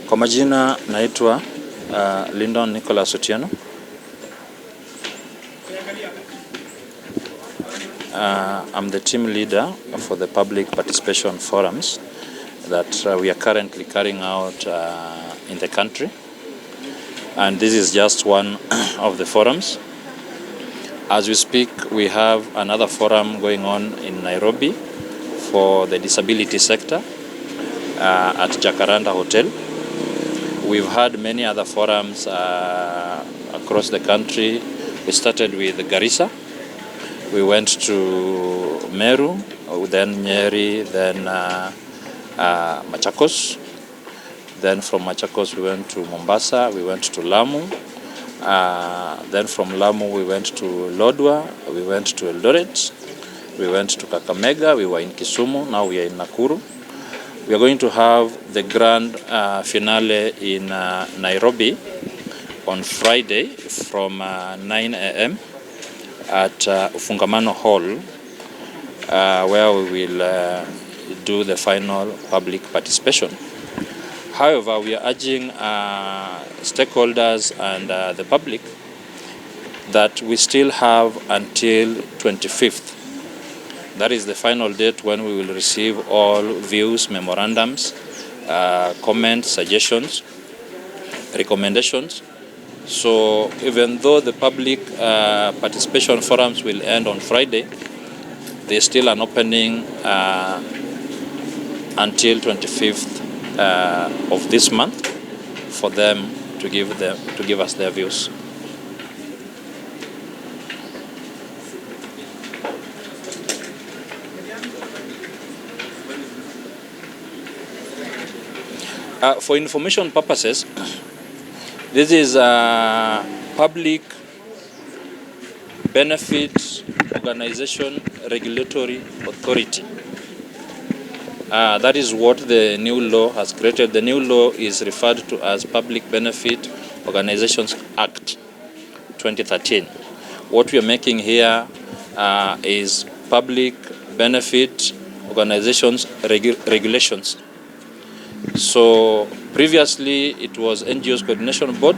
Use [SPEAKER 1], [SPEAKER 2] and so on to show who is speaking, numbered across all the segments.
[SPEAKER 1] Kwa majina naitwa Lyndon Nicholas Otieno. I'm the team leader for the public participation forums that we are currently carrying out in the country. And this is just one of the forums. As we speak, we have another forum going on in Nairobi for the disability sector at Jacaranda Hotel. We've had many other forums across the country. We started with Garissa. We went to Meru, then Nyeri, then Machakos. Then from Machakos we went to Mombasa, we went to Lamu. Then from Lamu we went to Lodwar, we went to Eldoret, we went to Kakamega, we were in Kisumu, now we are in Nakuru. We are going to have the grand finale in Nairobi on Friday from 9 a.m. at Ufungamano Hall, where we will do the final public participation. However, we are urging stakeholders and the public that we still have until 25th. That is the final date when we will receive all views, memorandums, comments, suggestions, recommendations. So even though the public participation forums will end on Friday, there's still an opening until 25th of this month for them to give us their views. For information purposes, this is a public benefit organization regulatory authority. That is what the new law has created. The new law is referred to as Public Benefit Organizations Act 2013. What we are making here is Public Benefit Organizations Regulations. So previously it was NGOs Coordination Board.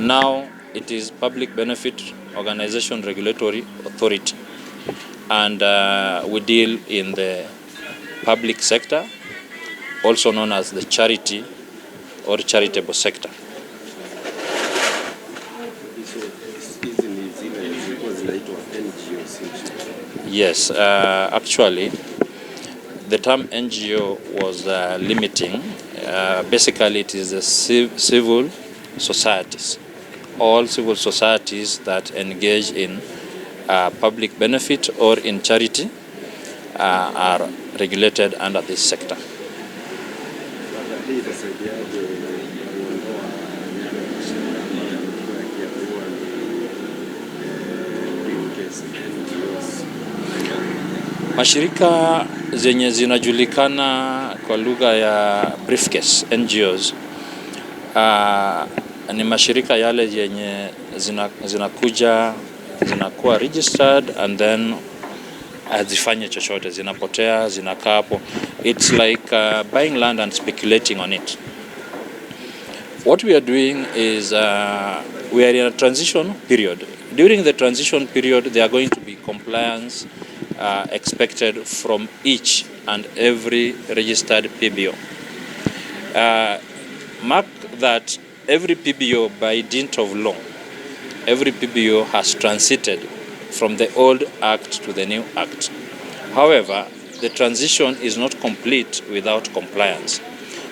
[SPEAKER 1] Now it is Public Benefit Organization Regulatory Authority. And we deal in the public sector, also known as the charity or charitable sector. Yes, actually, the term NGO was limiting. Basically, it is the civil societies. All civil societies that engage in public benefit or in charity are regulated under this sector. Mashirika zenye zinajulikana kwa lugha ya briefcase, NGOs, ni mashirika yale yenye zinakuwa registered and then hazifanye chochote, zinapotea, zinakaa hapo. It's like buying land and speculating on it. What we are doing is we are in a transition period. During the transition period, there are going to be compliance expected from each and every registered PBO. Mark that every PBO, by dint of law, every PBO has transited from the old act to the new act. However, the transition is not complete without compliance.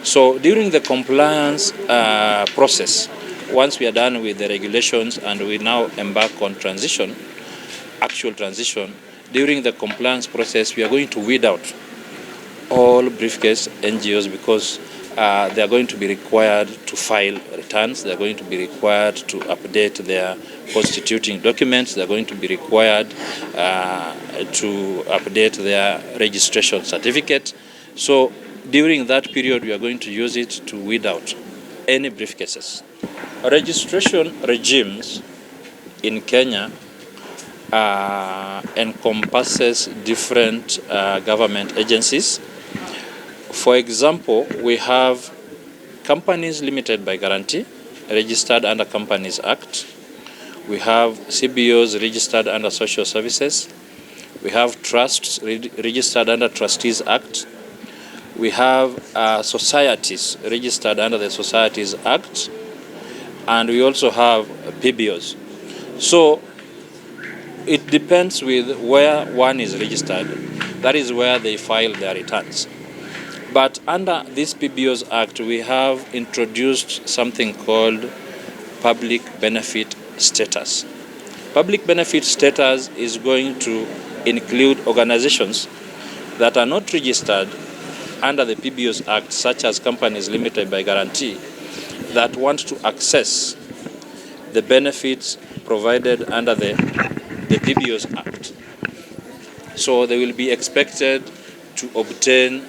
[SPEAKER 1] So during the compliance process, once we are done with the regulations and we now embark on transition, actual transition, during the compliance process, we are going to weed out all briefcase NGOs because they are going to be required to file returns. They are going to be required to update their constituting documents. They are going to be required to update their registration certificate. So during that period, we are going to use it to weed out any briefcases. Registration regimes in Kenya encompasses different government agencies. For example, we have companies limited by guarantee registered under Companies Act. We have CBOs registered under Social Services. We have trusts registered under Trustees Act. We have societies registered under the Societies Act. And we also have PBOs. So it depends with where one is registered. That is where they file their returns. But under this PBOs Act, we have introduced something called public benefit status. Public benefit status is going to include organizations that are not registered under the PBOs Act, such as companies limited by guarantee, that want to access the benefits provided under the PBOs Act. So they will be expected to obtain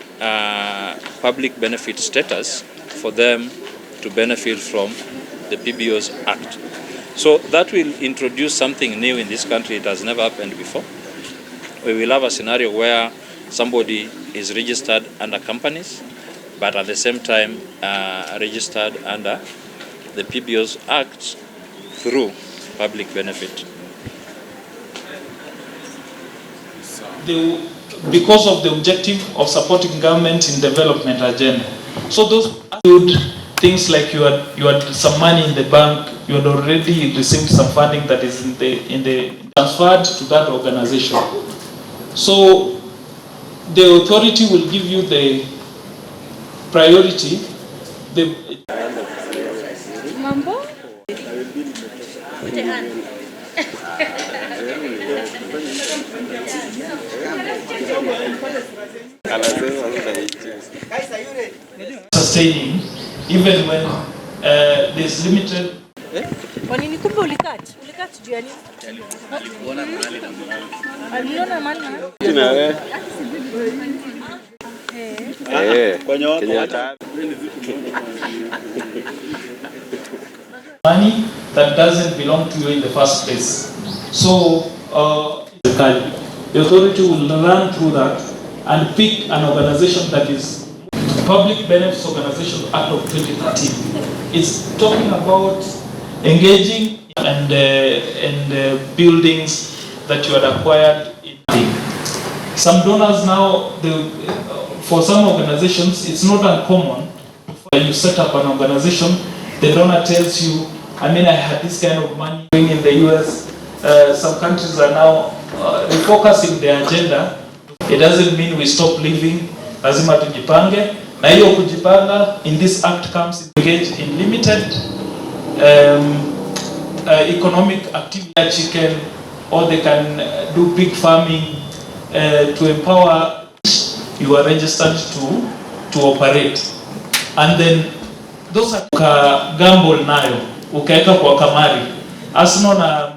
[SPEAKER 1] public benefit status for them to benefit from the PBOs Act. So that will introduce something new in this country. It has never happened before. We will have a scenario where somebody is registered under companies, but at the same time registered under the PBOs Act through public benefit.
[SPEAKER 2] Because of the objective of supporting government in development agenda. So those include things like you had some money in the bank, you had already received some funding that is in the transferred to that organization. So the authority will give you the priority.
[SPEAKER 3] Mambo?
[SPEAKER 2] Sustaining even when there's limited.
[SPEAKER 3] Kwa nini kumbe ulikat juu ya nini? Aliona mali
[SPEAKER 2] money that doesn't belong to you in the first place. So the authority will run through that and pick an organization that is Public Benefits Organization Act of 2013. It's talking about engaging and buildings that you had acquired. Some donors now, for some organizations, it's not uncommon. When you set up an organization, the donor tells you, I had this kind of money in the US. Some countries are now refocusing their agenda. It doesn't mean we stop living. Lazima tujipange. Na hiyo kujipanga in this act comes engage in limited economic activity that you can, or they can do pig farming to empower. You are registered to operate, and then those are gamble nayo ukaeka kwa kamari asino na